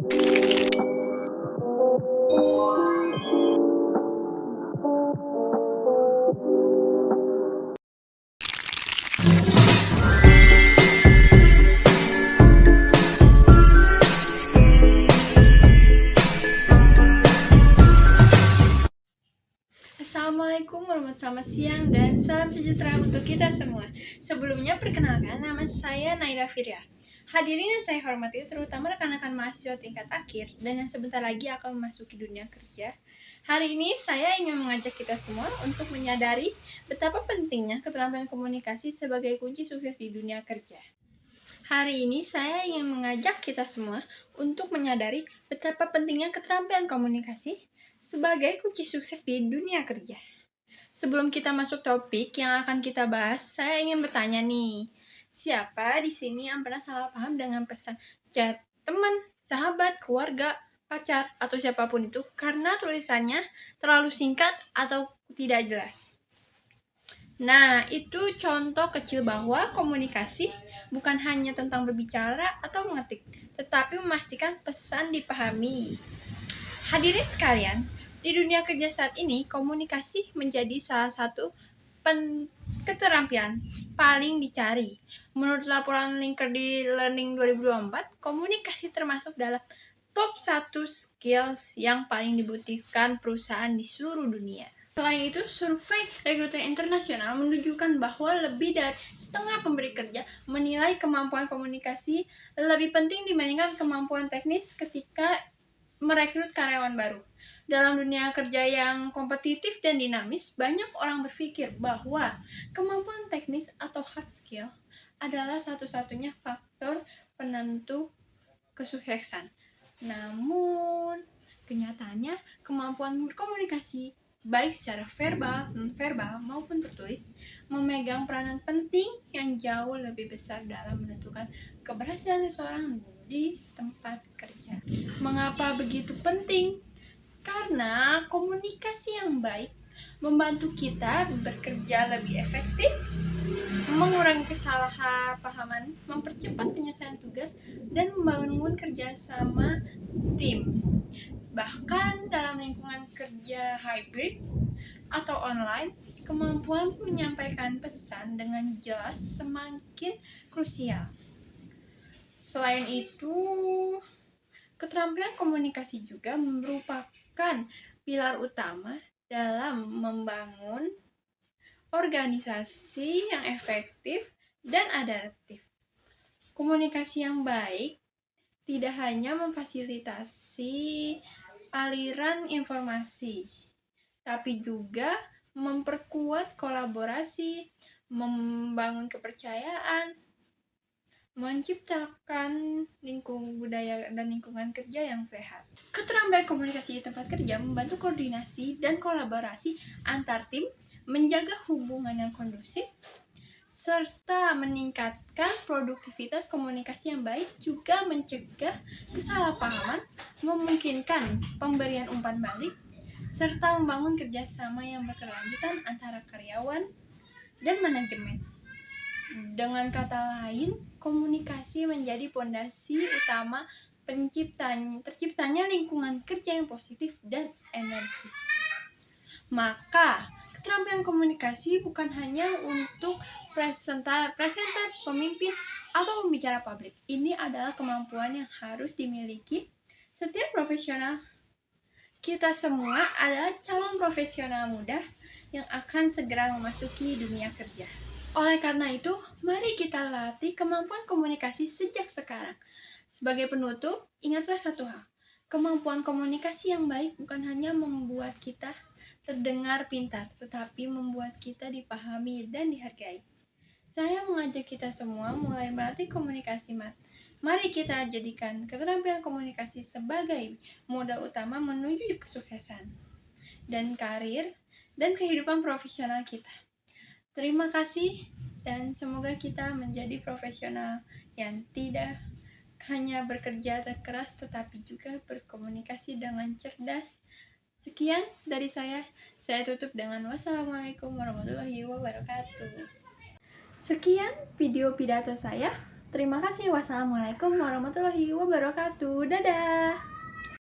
Assalamualaikum warahmatullahi wabarakatuh, selamat siang dan salam sejahtera untuk kita semua. Sebelumnya perkenalkan, nama saya Naila Firya. Hadirin yang saya hormati, terutama rekan-rekan mahasiswa tingkat akhir dan yang sebentar lagi akan memasuki dunia kerja. Hari ini saya ingin mengajak kita semua untuk menyadari betapa pentingnya keterampilan komunikasi sebagai kunci sukses di dunia kerja. Hari ini saya ingin mengajak kita semua untuk menyadari betapa pentingnya keterampilan komunikasi sebagai kunci sukses di dunia kerja. Sebelum kita masuk topik yang akan kita bahas, saya ingin bertanya nih, siapa di sini yang pernah salah paham dengan pesan chat teman, sahabat, keluarga, pacar, atau siapapun itu karena tulisannya terlalu singkat atau tidak jelas? Nah, itu contoh kecil bahwa komunikasi bukan hanya tentang berbicara atau mengetik, tetapi memastikan pesan dipahami. Hadirin sekalian, di dunia kerja saat ini, komunikasi menjadi salah satu keterampilan paling dicari. Menurut laporan LinkedIn Learning 2024, komunikasi termasuk dalam top 1 skills yang paling dibutuhkan perusahaan di seluruh dunia. Selain itu, survei rekruter internasional menunjukkan bahwa lebih dari setengah pemberi kerja menilai kemampuan komunikasi lebih penting dibandingkan kemampuan teknis ketika merekrut karyawan baru. Dalam dunia kerja yang kompetitif dan dinamis, banyak orang berpikir bahwa kemampuan teknis atau hard skill adalah satu-satunya faktor penentu kesuksesan. Namun, kenyataannya kemampuan berkomunikasi baik secara verbal, non-verbal, maupun tertulis memegang peranan penting yang jauh lebih besar dalam menentukan keberhasilan seseorang di tempat kerja. Mengapa begitu penting? Karena komunikasi yang baik membantu kita bekerja lebih efektif, mengurangi kesalahpahaman, mempercepat penyelesaian tugas, dan membangun kerjasama tim. Bahkan dalam lingkungan kerja hybrid atau online, kemampuan menyampaikan pesan dengan jelas semakin krusial. Selain itu, keterampilan komunikasi juga merupakan pilar utama dalam membangun organisasi yang efektif dan adaptif. Komunikasi yang baik tidak hanya memfasilitasi aliran informasi, tapi juga memperkuat kolaborasi, membangun kepercayaan, menciptakan budaya dan lingkungan kerja yang sehat. Keterampilan komunikasi di tempat kerja membantu koordinasi dan kolaborasi antar tim, menjaga hubungan yang kondusif, serta meningkatkan produktivitas. Komunikasi yang baik juga mencegah kesalahpahaman, memungkinkan pemberian umpan balik, serta membangun kerjasama yang berkelanjutan antara karyawan dan manajemen. Dengan kata lain, komunikasi menjadi fondasi utama terciptanya lingkungan kerja yang positif dan energis. Maka, keterampilan komunikasi bukan hanya untuk presenter, pemimpin, atau pembicara publik. Ini adalah kemampuan yang harus dimiliki setiap profesional. Kita semua adalah calon profesional muda yang akan segera memasuki dunia kerja. Oleh karena itu, mari kita latih kemampuan komunikasi sejak sekarang. Sebagai penutup, ingatlah satu hal. Kemampuan komunikasi yang baik bukan hanya membuat kita terdengar pintar, tetapi membuat kita dipahami dan dihargai. Saya mengajak kita semua mulai melatih komunikasi. Mari kita jadikan keterampilan komunikasi sebagai modal utama menuju kesuksesan dan karir dan kehidupan profesional kita. Terima kasih dan semoga kita menjadi profesional yang tidak hanya bekerja keras tetapi juga berkomunikasi dengan cerdas. Sekian dari saya tutup dengan wassalamualaikum warahmatullahi wabarakatuh. Sekian video pidato saya. Terima kasih. Wassalamualaikum warahmatullahi wabarakatuh. Dadah.